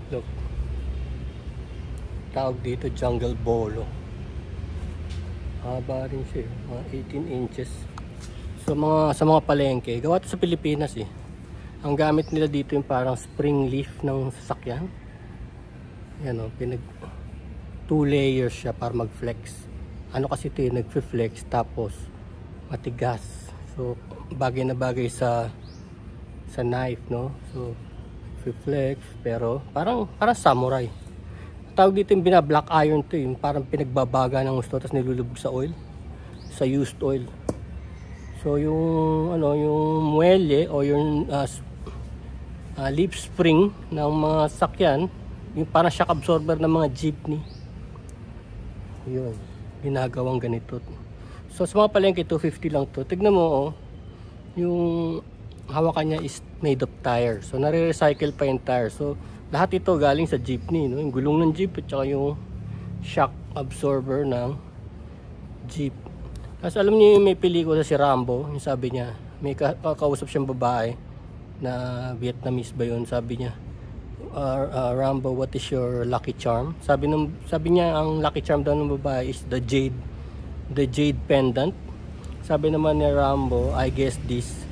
Look. Tawag dito Jungle Bolo. Haba rin siya, mga 18 inches. So sa mga palengke, gawa to sa Pilipinas eh. Ang gamit nila dito yung parang spring leaf ng sasakyan. Yan o, 2 layers siya para mag-flex. Ano kasi ito yung nag-flex tapos matigas. So bagay na bagay sa knife, no? So flex pero parang samurai. Tawag dito yung black iron to, yung parang pinagbabaga ng gusto tapos nilulubog sa oil, sa used oil. So yung yung muelle o yung leaf spring ng mga sakyan, yung parang shock absorber ng mga jeepney, yun ginagawang ganito. So sa mga palengke 250 lang to. Tignan mo, oh, yung hawakan niya is made of tire, so nare-recycle pa yung tire. So lahat ito galing sa jeepney, no? Yung gulong ng jeep at saka yung shock absorber ng jeep. Tapos alam niyo yung may pelikula si Rambo, yung sabi niya, may kausap siyang babae na Vietnamese ba yun, sabi niya, Rambo, what is your lucky charm? Sabi niya ang lucky charm daw ng babae is the jade pendant. Sabi naman ni Rambo, I guess this.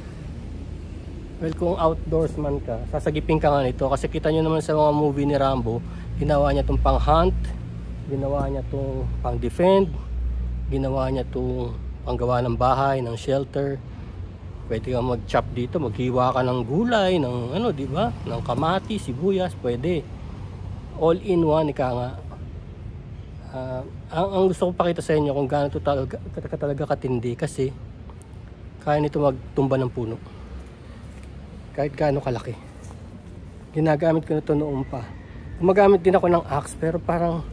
Well, kung outdoorsman ka, sasagipin ka nga nito kasi kita nyo naman sa mga movie ni Rambo, ginawa niya itong pang hunt, ginawa niya itong pang defend, ginawa niya itong panggawa ng bahay, ng shelter. Pwede kang mag-chop dito, maghiwa ka ng gulay, ng di ba? Ng kamati, sibuyas, pwede. All in one, ika nga. Ang gusto ko pakita sa inyo kung gaano ito talaga katindi kasi kaya nito magtumba ng puno. Kahit gaano kalaki. Ginagamit ko na ito noon pa. Gumagamit din ako ng axe pero parang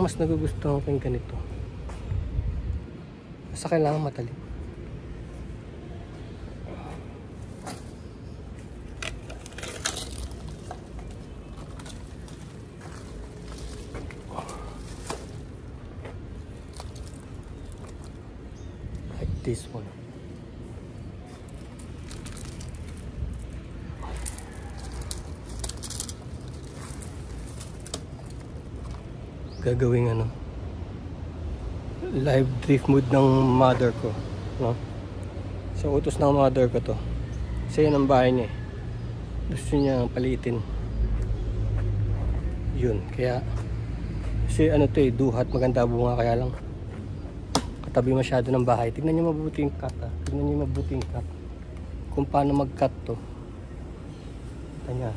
mas nagugustuhan ko yung ganito. Basta kailangan matalim. Like this one. Gagawing live drift mode ng mother ko, no? So utos ng mother ko to kasi yan ang bahay niya, gusto niya palitin yun, kaya kasi duhat, maganda bunga, kaya lang katabi masyado ng bahay. Tignan niyo mabuti yung cut, tignan niyo mabuti yung cut kung paano mag cut to. Kanya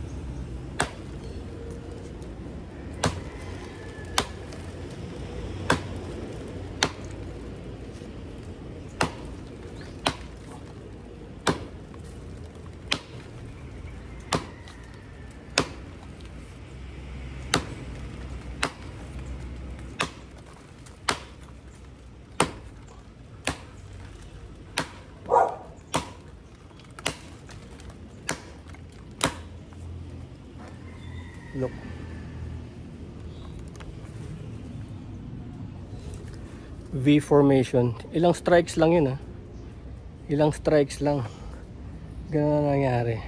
look. V formation. Ilang strikes lang yun, ilang strikes lang. Ganun na nangyari,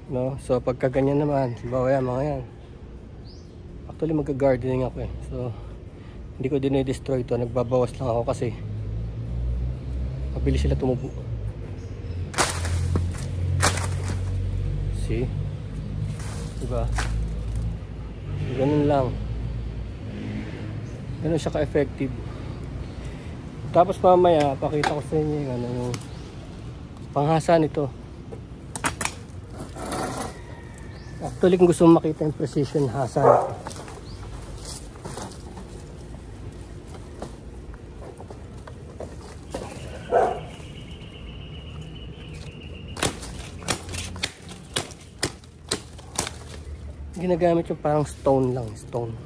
no? So pagka ganyan naman, bawa yan, mga yan. Actually magka-gardening ako so hindi ko dinidestroy ito, nagbabawas lang ako kasi mabilis sila tumubo. See? Diba? Ganun lang. Ganun siya ka-effective. Tapos mamaya pakita ko sa inyo yung panghasa nito. Actually kung gusto mo makita yung precision hasa nito, ginagamit yung parang stone lang, stone.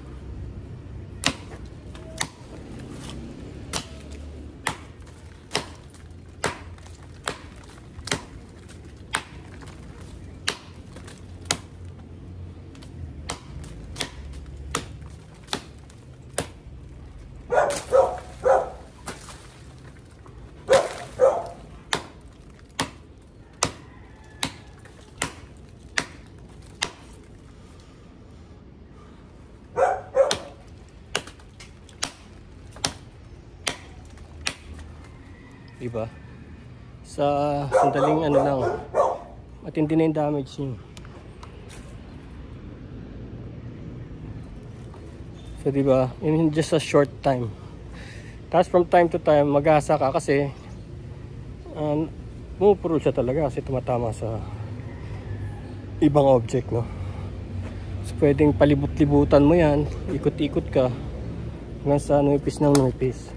di ba? Sa sandaling ano lang, matindi na yung damage niyo. So di ba, in just a short time. Tapos from time to time mag-asa ka kasi pumupurol siya talaga kasi tumatama sa ibang object, no? So pwedeng palibot-libutan mo yan, ikot-ikot ka hanggang sa nuipis ng nuipis,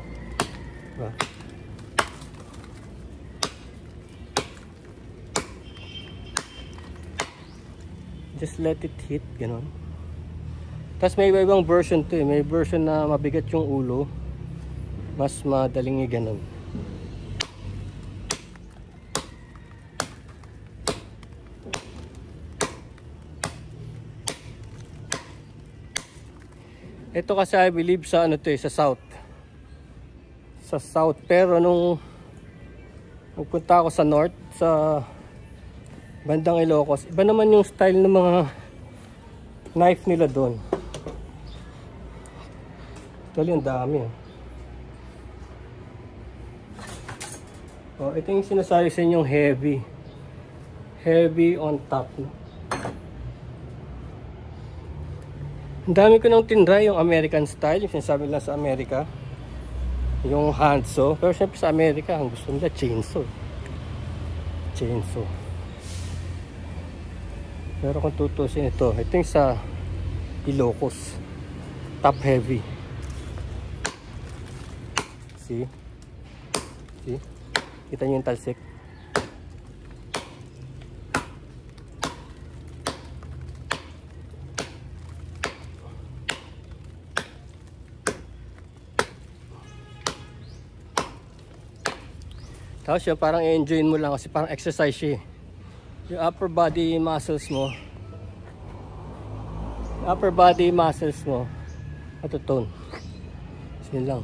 diba? Just let it hit, gano'n. Tapos may ibang version to eh. May version na mabigat yung ulo, mas madaling i-ganon. Ito kasi I believe sa ano to eh, sa south. Sa south, pero nung pupunta ako sa north, sa bandang Ilocos, iba naman yung style ng mga knife nila doon. Actually, ang dami eh. Oh, ito yung sinasabi sa inyong heavy. Heavy on top. Ang dami ko nang tinry yung American style, yung sinasabi nila sa Amerika. Yung handsaw. Pero syempre sa Amerika, ang gusto nila chainsaw. Chainsaw. Pero kung tutusin ito yung sa Ilocos. Top heavy. See? See? Kita nyo yung talsik. Tapos yun, parang i-enjoyin mo lang kasi parang exercise siya. Yung upper body muscles mo, matutone. So yun lang.